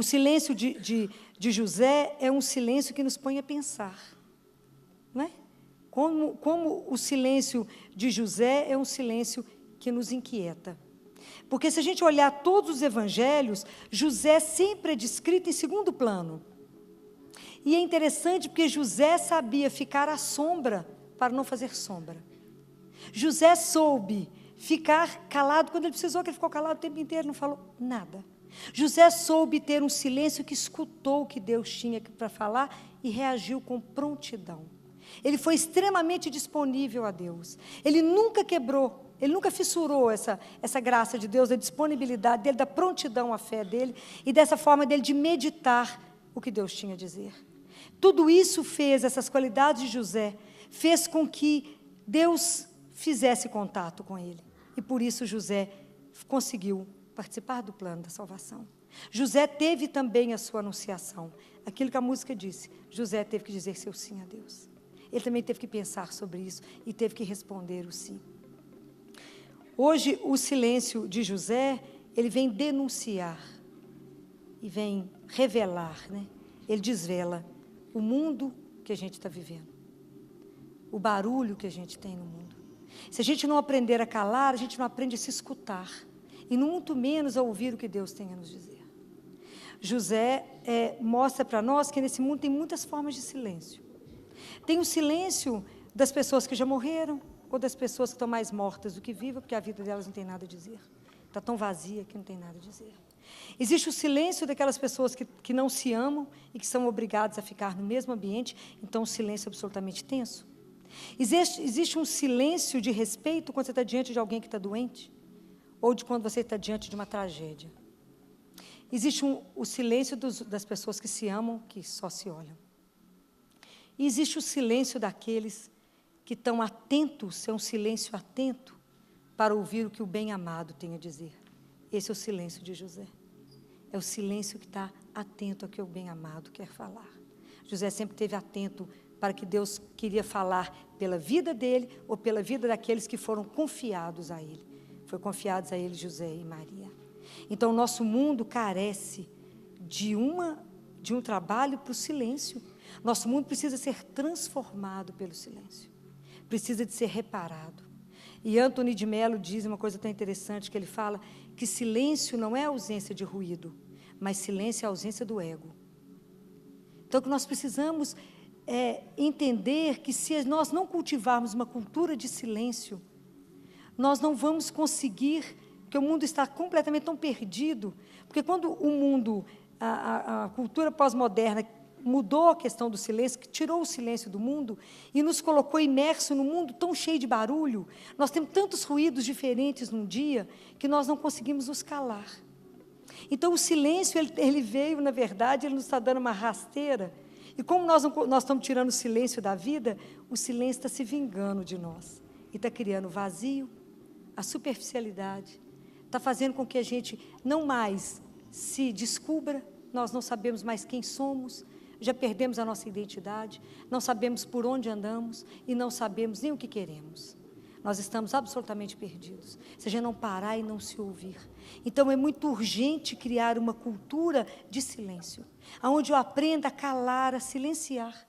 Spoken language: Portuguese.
O silêncio de José é um silêncio que nos põe a pensar, não é? Como o silêncio de José é um silêncio que nos inquieta. Porque se a gente olhar todos os evangelhos, José sempre é descrito em segundo plano. E é interessante porque José sabia ficar à sombra para não fazer sombra. José soube ficar calado quando ele precisou, que ele ficou calado o tempo inteiro, não falou nada. José soube ter um silêncio que escutou o que Deus tinha para falar e reagiu com prontidão. Ele foi extremamente disponível a Deus. Ele nunca quebrou, ele nunca fissurou essa graça de Deus, a disponibilidade dele, da prontidão à fé dele e dessa forma dele de meditar o que Deus tinha a dizer. Tudo isso fez, essas qualidades de José, fez com que Deus fizesse contato com ele. E por isso José conseguiu participar do plano da salvação. José teve também a sua anunciação. Aquilo que a música disse, José teve que dizer seu sim a Deus. Ele também teve que pensar sobre isso e teve que responder o sim. Hoje, o silêncio de José, ele vem denunciar e vem revelar, né? Ele desvela o mundo que a gente está vivendo, o barulho que a gente tem no mundo. Se a gente não aprender a calar, a gente não aprende a se escutar, e muito menos a ouvir o que Deus tem a nos dizer. José mostra para nós que nesse mundo tem muitas formas de silêncio. Tem o silêncio das pessoas que já morreram, ou das pessoas que estão mais mortas do que vivas, porque a vida delas não tem nada a dizer. Está tão vazia que não tem nada a dizer. Existe o silêncio daquelas pessoas que não se amam e que são obrigadas a ficar no mesmo ambiente, então o silêncio é absolutamente tenso. Existe um silêncio de respeito quando você está diante de alguém que está doente, ou de quando você está diante de uma tragédia. Existe o silêncio das pessoas que se amam, que só se olham. E existe o silêncio daqueles que estão atentos, é um silêncio atento para ouvir o que o bem-amado tem a dizer. Esse é o silêncio de José. É o silêncio que está atento ao que o bem-amado quer falar. José sempre esteve atento para que Deus queria falar pela vida dele ou pela vida daqueles que foram confiados a ele. Foi confiados a ele José e Maria. Então, o nosso mundo carece de um trabalho para o silêncio. Nosso mundo precisa ser transformado pelo silêncio. Precisa de ser reparado. E Anthony de Mello diz uma coisa tão interessante, que ele fala que silêncio não é ausência de ruído, mas silêncio é a ausência do ego. Então, o que nós precisamos entender que se nós não cultivarmos uma cultura de silêncio, nós não vamos conseguir, porque o mundo está completamente tão perdido, porque quando o mundo, a cultura pós-moderna, mudou a questão do silêncio, que tirou o silêncio do mundo e nos colocou imerso num mundo tão cheio de barulho, nós temos tantos ruídos diferentes num dia, que nós não conseguimos nos calar. Então, o silêncio, ele veio, na verdade, ele nos está dando uma rasteira, e como nós estamos tirando o silêncio da vida, o silêncio está se vingando de nós, e está criando vazio, a superficialidade, está fazendo com que a gente não mais se descubra, nós não sabemos mais quem somos, já perdemos a nossa identidade, não sabemos por onde andamos e não sabemos nem o que queremos. Nós estamos absolutamente perdidos, se a gente não parar e não se ouvir. Então, é muito urgente criar uma cultura de silêncio, onde eu aprenda a calar, a silenciar.